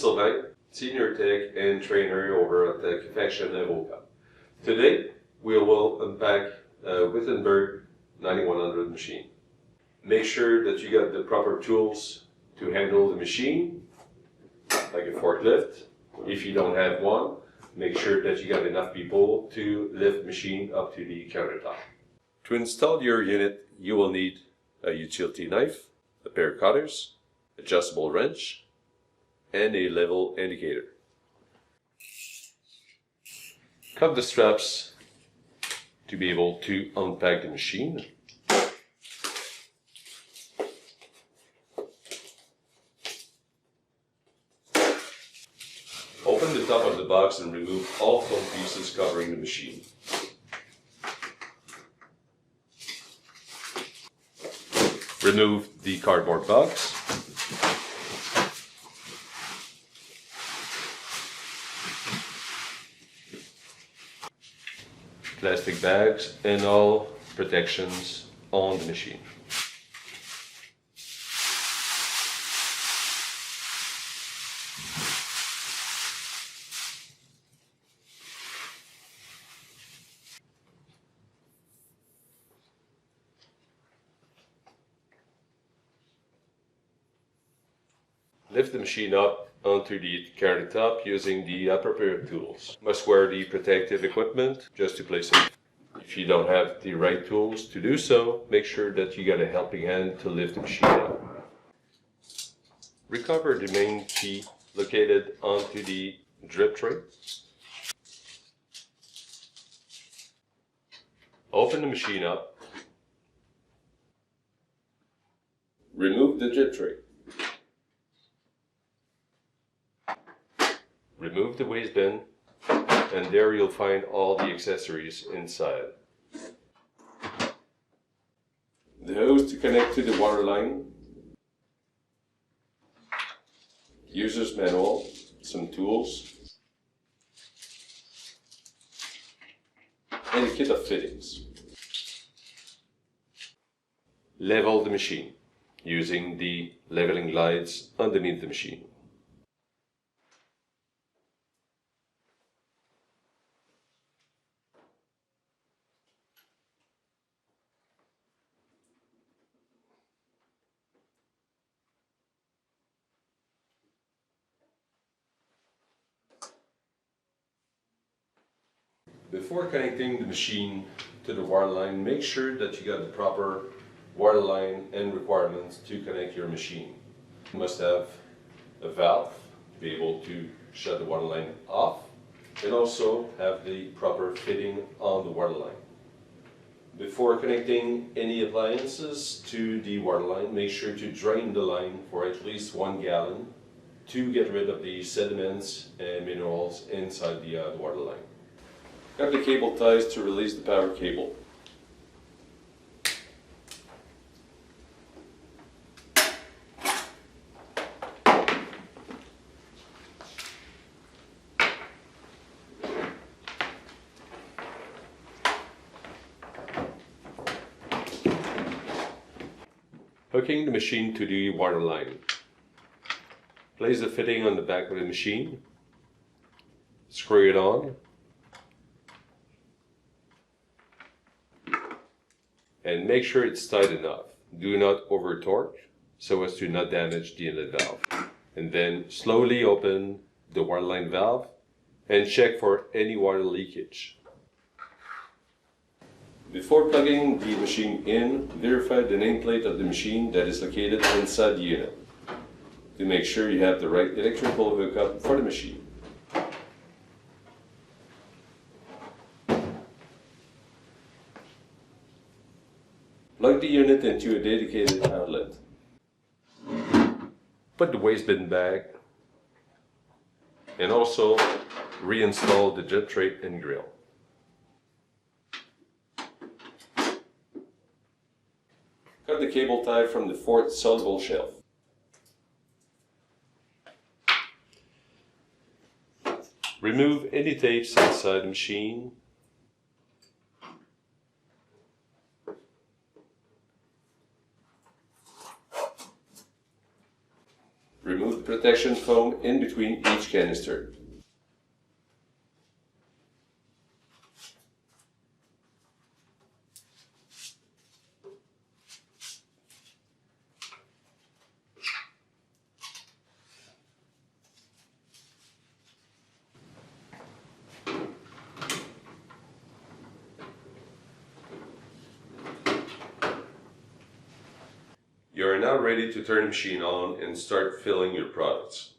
Sylvain, Senior Tech and Trainer over at the Confection Avoca. Today, we will unpack a Wittenborg 9100 machine. Make sure that you got the proper tools to handle the machine, like a forklift. If you don't have one, make sure that you got enough people to lift the machine up to the countertop. To install your unit, you will need a utility knife, a pair of cutters, adjustable wrench, and a level indicator. Cut the straps to be able to unpack the machine. Open the top of the box and remove all foam pieces covering the machine. Remove the cardboard box. Plastic bags and all protections on the machine. Lift the machine up onto the countertop using the appropriate tools. Must wear the protective equipment just to play safe. If you don't have the right tools to do so, make sure that you got a helping hand to lift the machine up. Recover the main key located onto the drip tray. Open the machine up. Remove the drip tray. Remove the waste bin, and there you'll find all the accessories inside. The hose to connect to the water line, user's manual, some tools, and a kit of fittings. Level the machine using the leveling lights underneath the machine. Before connecting the machine to the water line, make sure that you got the proper water line and requirements to connect your machine. You must have a valve to be able to shut the water line off, and also have the proper fitting on the water line. Before connecting any appliances to the water line, make sure to drain the line for at least 1 gallon to get rid of the sediments and minerals inside the water line. Cut the cable ties to release the power cable. Hooking the machine to the water line. Place the fitting on the back of the machine. Screw it on. And make sure it's tight enough. Do not over torque so as to not damage the inlet valve. And then slowly open the water line valve and check for any water leakage. Before plugging the machine in, verify the nameplate of the machine that is located inside the unit to make sure you have the right electrical hookup for the machine. Plug the unit into a dedicated outlet. Put the waste bin back and also reinstall the drip tray and grill. Cut the cable tie from the fourth soluble shelf. Remove any tapes inside the machine. Remove put protection foam in between each canister. You are now ready to turn the machine on and start filling your products.